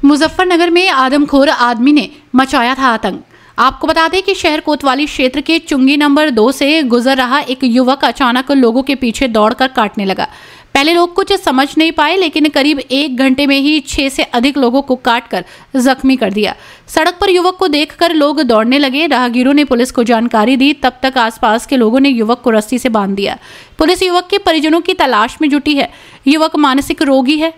मुजफ्फरनगर में आदमखोर आदमी ने मचाया था आतंक। आपको बता दें कि शहर कोतवाली क्षेत्र के चुंगी नंबर 2 से गुजर रहा एक युवक अचानक लोगों के पीछे दौड़कर काटने लगा। पहले लोग कुछ समझ नहीं पाए, लेकिन करीब 1 घंटे में ही 6 से अधिक लोगों को काटकर जख्मी कर दिया। सड़क पर युवक को देखकर लोग दौड़ने लगे। राहगीरों ने पुलिस को जानकारी दी। तब तक आसपास के लोगों ने युवक को रस्सी से बांध दिया। पुलिस युवक के परिजनों की तलाश में जुटी है। युवक मानसिक रोगी है।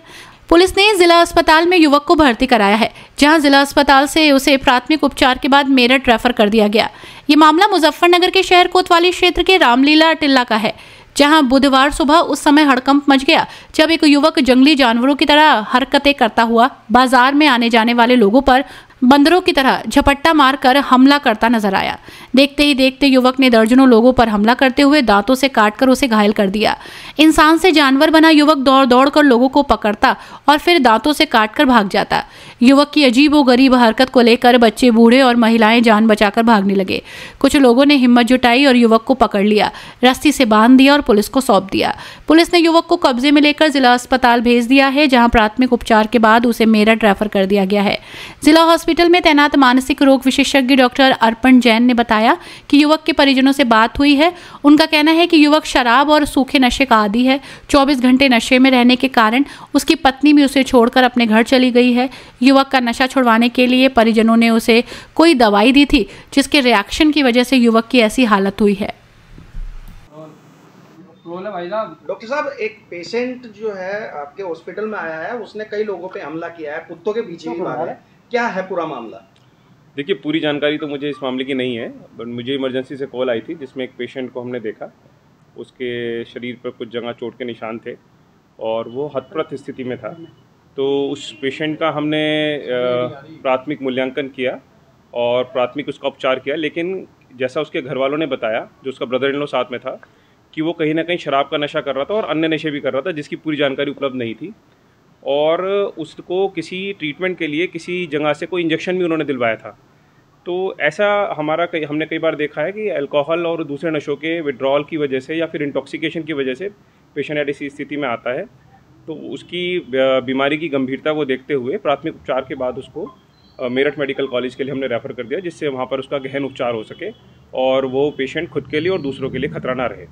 पुलिस ने जिला अस्पताल में युवक को भर्ती कराया है, जहां जिला अस्पताल से उसे प्राथमिक उपचार के बाद मेरठ रेफर कर दिया गया। ये मामला मुजफ्फरनगर के शहर कोतवाली क्षेत्र के रामलीला टिल्ला का है, जहां बुधवार सुबह उस समय हड़कंप मच गया जब एक युवक जंगली जानवरों की तरह हरकतें करता हुआ बाजार में आने जाने वाले लोगों पर बंदरों की तरह झपट्टा मारकर हमला करता नजर आया। देखते ही देखते युवक ने दर्जनों लोगों पर हमला करते हुए दांतों से काटकर उसे घायल कर दिया। इंसान से जानवर बना युवक दौड़ दौड़ कर लोगों को पकड़ता और फिर दांतों से काटकर भाग जाता। युवक की अजीबोगरीब हरकत को लेकर बच्चे, बूढ़े और महिलाएं जान बचाकर भागने लगे। कुछ लोगों ने हिम्मत जुटाई और युवक को पकड़ लिया, रस्सी से बांध दिया और पुलिस को सौंप दिया। पुलिस ने युवक को कब्जे में लेकर जिला अस्पताल भेज दिया है, जहां प्राथमिक उपचार के बाद उसे मेरठ रेफर कर दिया गया है। जिला हॉस्पिटल में तैनात मानसिक रोग विशेषज्ञ डॉक्टर अर्पण जैन ने बताया कि युवक के परिजनों से बात हुई है। उनका कहना है कि युवक शराब और सूखे नशे का आदी है। 24 घंटे नशे में रहने के कारण उसकी पत्नी भी उसे छोड़कर अपने घर चली गई है। युवक का नशा छुड़वाने के लिए परिजनों ने उसे कोई दवाई दी थी, जिसके रिएक्शन की वजह से युवक की ऐसी हालत हुई है। डॉक्टर साहब, एक पेशेंट जो है आपके हॉस्पिटल में आया है, उसने कई लोगों पे हमला किया है, कुत्तों के पीछे भी भागा है। क्या है पूरा मामला? देखिए, पूरी जानकारी तो मुझे इस मामले की नहीं है, बट मुझे इमरजेंसी से कॉल आई थी जिसमें एक पेशेंट को हमने देखा। उसके शरीर पर कुछ जगह चोट के निशान थे और वो हतप्रत स्थिति में था। तो उस पेशेंट का हमने प्राथमिक मूल्यांकन किया और प्राथमिक उसका उपचार किया, लेकिन जैसा उसके घर वालों ने बताया, जो उसका ब्रदर इन लॉ साथ में था, कि वो कहीं ना कहीं शराब का नशा कर रहा था और अन्य नशे भी कर रहा था, जिसकी पूरी जानकारी उपलब्ध नहीं थी। और उसको किसी ट्रीटमेंट के लिए किसी जगह से कोई इंजेक्शन भी उन्होंने दिलवाया था। तो ऐसा हमने कई बार देखा है कि अल्कोहल और दूसरे नशों के विड्रॉल की वजह से या फिर इंटॉक्सिकेशन की वजह से पेशेंट ऐसी स्थिति में आता है। तो उसकी बीमारी की गंभीरता को देखते हुए प्राथमिक उपचार के बाद उसको मेरठ मेडिकल कॉलेज के लिए हमने रेफ़र कर दिया, जिससे वहाँ पर उसका गहन उपचार हो सके और वो पेशेंट खुद के लिए और दूसरों के लिए खतरा ना रहे।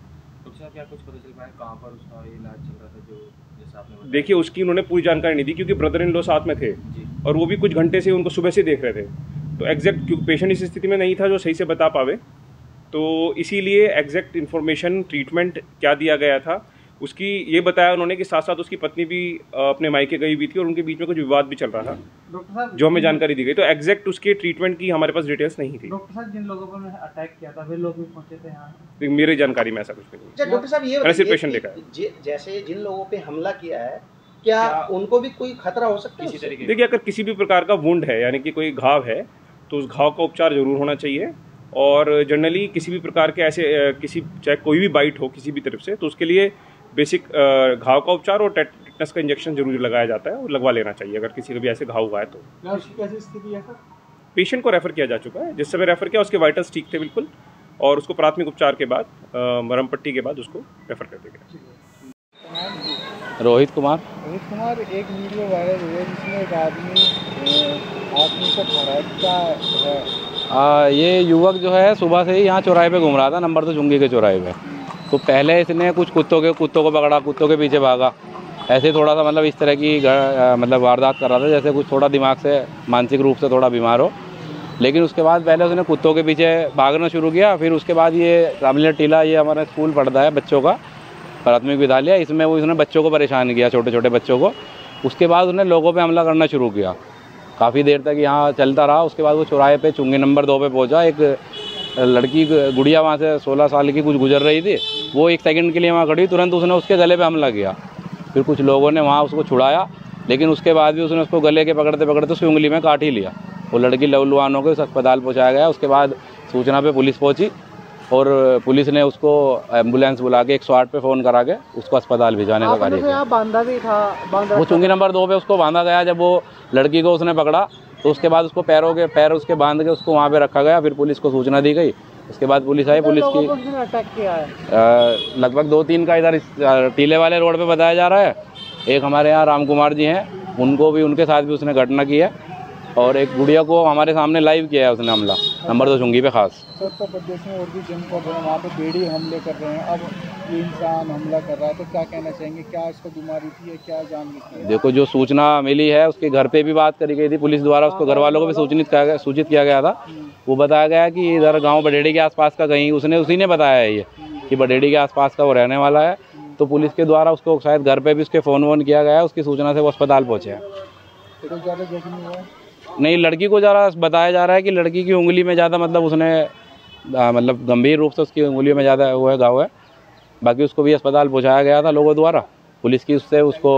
क्या कुछ पता चल पाया कहाँ पर उसका इलाज चल रहा था? जो जैसे आपने बताया, देखिए, उसकी उन्होंने पूरी जानकारी नहीं दी, क्योंकि ब्रदर इन लॉ साथ में थे और वो भी कुछ घंटे से उनको सुबह से देख रहे थे। तो एग्जैक्ट, क्योंकि पेशेंट इस स्थिति में नहीं था जो सही से बता पावे, तो इसीलिए एग्जैक्ट इन्फॉर्मेशन ट्रीटमेंट क्या दिया गया था उसकी ये बताया उन्होंने कि साथ साथ उसकी पत्नी भी अपने मायके गई हुई थी और उनके बीच में कुछ विवाद भी चल रहा था, जो हमें जानकारी दी गई। तो एग्जैक्ट उसके ट्रीटमेंट की हमारे पास डिटेल्स नहीं थी। डॉक्टर साहब, जिन लोगों पर अटैक किया था वे लोग भी पहुंचे थे यहाँ? मेरी जानकारी में ऐसा कुछ नहीं। डॉक्टर साहब, ये पेशेंट देखा है, जैसे जिन लोगों पे हमला किया है, क्या उनको भी कोई खतरा हो सकता है किसी तरीके? देखिए, अगर किसी भी प्रकार का वुंड है, यानी कि कोई घाव है, तो उस घाव का उपचार जरूर होना चाहिए। और जनरली किसी भी प्रकार के ऐसे चाहे कोई भी बाइट हो किसी भी तरफ से, तो उसके लिए बेसिक घाव का उपचार और टेटनस का इंजेक्शन जरूर लगाया जाता है और लगवा लेना चाहिए अगर किसी का भी ऐसे घाव हुआ है। तो कैसी स्थिति है सर? पेशेंट को रेफर किया जा चुका है। जिस समय रेफर किया उसके वाइटल्स ठीक थे बिल्कुल, और उसको प्राथमिक उपचार के बाद मरहम पट्टी के बाद उसको रेफर कर दिया गया। रोहित कुमार, एक वीडियो वायरल हुई है जिसमें एक आदमी से खड़ा है, क्या ये युवक जो है सुबह से ही यहाँ चौराहे पे घूम रहा था, नंबर 2 चुंगी के चौराहे पे। तो पहले इसने कुछ कुत्तों को पकड़ा, कुत्तों के पीछे भागा, ऐसे थोड़ा सा मतलब इस तरह की मतलब वारदात कर रहा था, जैसे कुछ थोड़ा दिमाग से मानसिक रूप से थोड़ा बीमार हो। लेकिन उसके बाद पहले उसने कुत्तों के पीछे भागना शुरू किया। फिर उसके बाद ये रामलीला टीला, ये हमारा स्कूल पढ़ता है बच्चों का, प्राथमिक विद्यालय, इसमें वो इसने बच्चों को परेशान किया, छोटे छोटे बच्चों को। उसके बाद उसने लोगों पे हमला करना शुरू किया। काफ़ी देर तक यहाँ चलता रहा। उसके बाद वो चौराहे पे चुंगी नंबर 2 पे पहुँचा। एक लड़की गुड़िया वहाँ से 16 साल की कुछ गुजर रही थी, वो 1 सेकंड के लिए वहाँ खड़ी, तुरंत उसने उसके गले पे हमला किया। फिर कुछ लोगों ने वहाँ उसको छुड़ाया, लेकिन उसके बाद भी उसने उसको गले के पकड़ते पकड़ते उसकी उंगली में काट ही लिया। वो लड़की लहूलुहान होकर उस अस्पताल पहुँचाया गया। उसके बाद सूचना पे पुलिस पहुँची और पुलिस ने उसको एम्बुलेंस बुला के 108 पे फ़ोन करा के उसको अस्पताल भिजवाने का कार्य किया। बांधा भी था, वो चुंगी नंबर 2 पे उसको बांधा गया। जब वो लड़की को उसने पकड़ा तो उसके बाद उसको पैर उसके बांध के उसको वहाँ पे रखा गया। फिर पुलिस को सूचना दी गई। उसके बाद पुलिस आई। पुलिस की अटैक किया है लगभग 2-3 का इधर टीले वाले रोड पे बताया जा रहा है। एक हमारे यहाँ राम कुमार जी हैं, उनको भी, उनके साथ भी उसने घटना की है। और एक गुड़िया को हमारे सामने लाइव किया है उसने हमला, नंबर 2 चुंगी पे खास। उत्तर प्रदेश में और भी जंग कर रहे हैं, वहाँ पे बेड़ी हमले कर रहे हैं, अब ये इंसान हमला कर रहा है, तो क्या कहना चाहेंगे? क्या इसको बीमारी थी या क्या जान थी? देखो, जो सूचना मिली है उसके घर पे भी बात करी गई थी पुलिस द्वारा, उसको घर वालों को भी सूचित किया गया था। वो बताया गया कि इधर गाँव बडेड़ी के आसपास का कहीं उसी ने बताया है ये कि बडेड़ी के आसपास का वो रहने वाला है। तो पुलिस के द्वारा उसको शायद घर पे भी उसके फ़ोन किया गया है, उसकी सूचना से वो अस्पताल पहुँचे हैं। तो ज़्यादा जख्मी हुआ? नहीं, लड़की को ज़रा बताया जा रहा है कि लड़की की उंगली में ज़्यादा, मतलब उसने मतलब गंभीर रूप से उसकी उंगलियों में ज़्यादा वो है घाव है। बाकी उसको भी अस्पताल पहुँचाया गया था लोगों द्वारा, पुलिस की उससे उसको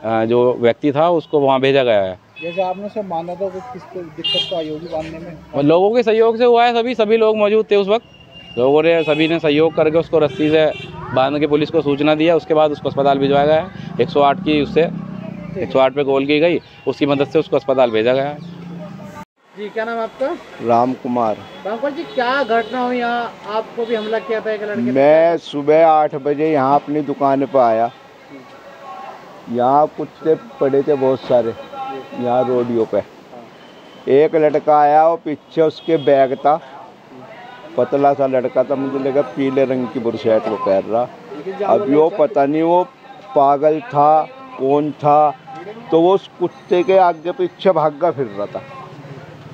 जो व्यक्ति था उसको वहाँ भेजा गया है। जैसे आपने उसे माना था, वो किस दिक्कत तो आई होगी बांधने में? लोगों के सहयोग से हुआ है, सभी लोग मौजूद थे उस वक्त। लोगों ने सभी ने सहयोग करके उसको रस्सी से बांध के पुलिस को सूचना दिया। उसके बाद उसको अस्पताल भिजवाया गया है। 108 की उससे 108 पे कॉल की गई, उसकी मदद से उसको अस्पताल भेजा गया है। जी, क्या नाम आपका? राम कुमार। जी, क्या घटना हुई यहाँ? आपको भी हमला किया था एक लड़के? मैं सुबह 8 बजे यहाँ अपनी दुकान पर आया। यहाँ कुत्ते पड़े थे बहुत सारे, यहाँ रोडियो पे। एक लड़का आया, वो पीछे उसके बैग था, पतला सा लड़का था, मुझे लगा पीले रंग की बुरशर्ट वो पहन रहा। अब वो पता नहीं वो पागल था कौन था, तो वो उस कुत्ते के आगे पीछे भागा फिर रहा था,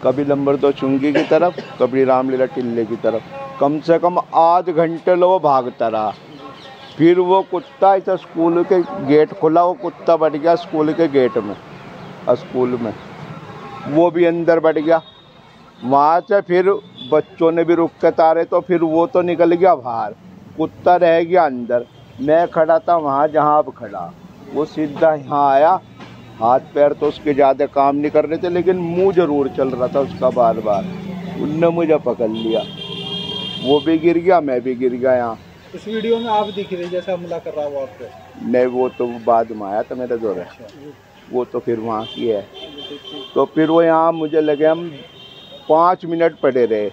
कभी नंबर 2 चुंगी की तरफ, कभी रामलीला टिल्ले की तरफ। कम से कम आध घंटे वो भागता रहा। फिर वो कुत्ता ऐसा स्कूल के गेट खुला, वो कुत्ता बढ़ गया स्कूल के गेट में, स्कूल में वो भी अंदर बढ़ गया। वहाँ से फिर बच्चों ने भी रुक के तारे, तो फिर वो तो निकल गया बाहर, कुत्ता रह गया अंदर। मैं खड़ा था वहाँ जहाँ अब खड़ा, वो सीधा यहाँ आया। हाथ पैर तो उसके ज़्यादा काम नहीं कर रहे थे, लेकिन मुंह जरूर चल रहा था उसका बार बार। उनने मुझे पकड़ लिया, वो भी गिर गया, मैं भी गिर गया। यहाँ उस वीडियो में आप दिख रहे जैसा हमला कर रहा हुआ आपको? नहीं, वो तो बाद में आया था मेरे दौरे, वो तो फिर वहाँ की है। तो फिर वो यहाँ मुझे लगे हम 5 मिनट पड़े रहे।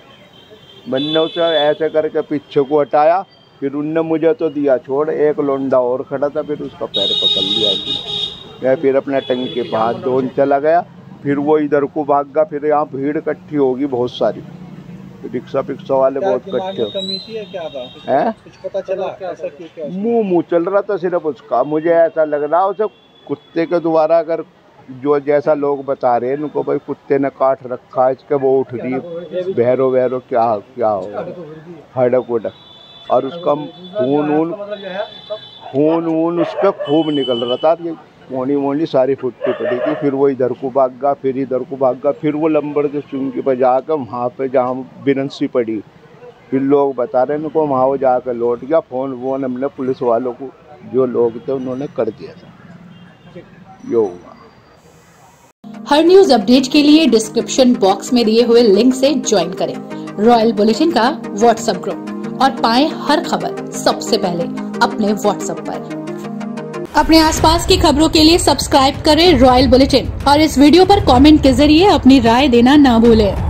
मैंने उसे ऐसे करके पीछे को हटाया, फिर उनने मुझे तो दिया छोड़। एक लोंडा और खड़ा था, फिर उसका पैर पकड़ लिया। मैं फिर अपने टंकी पे हाथ धोने चला गया, फिर वो इधर को भाग गया। फिर यहाँ भीड़ इकट्ठी होगी बहुत सारी, रिक्शा पिक्शा वाले बहुत इकट्ठे हैं। कुछ पता चला? ऐसा क्यों? मुँह चल रहा था सिर्फ उसका। मुझे ऐसा लग रहा उसे कुत्ते के द्वारा, अगर जो जैसा लोग बता रहे हैं उनको, भाई कुत्ते ने काट रखा है इसके, वो उठ रही भैरो क्या होगा, हड़क उड़क। और उसका खून उस पर खूब निकल रहा था। ये मोनी सारी फुटती पड़ी थी। फिर वो इधर को भाग गया, फिर इधर को भाग गया। फिर वो लंबर के चुंगी पर जाकर वहाँ पे जहाँ बिनसी पड़ी, फिर लोग बता रहे हैं उनको, वहाँ वो जाकर लौट गया। फ़ोन हमने पुलिस वालों को, जो लोग थे उन्होंने कर दिया था। यो हुआ। हर न्यूज अपडेट के लिए डिस्क्रिप्शन बॉक्स में दिए हुए लिंक से ज्वाइन करें रॉयल बुलेटिन का व्हाट्सएप ग्रुप और पाएं हर खबर सबसे पहले अपने व्हाट्सएप पर। अपने आसपास की खबरों के लिए सब्सक्राइब करें रॉयल बुलेटिन और इस वीडियो पर कमेंट के जरिए अपनी राय देना ना भूलें।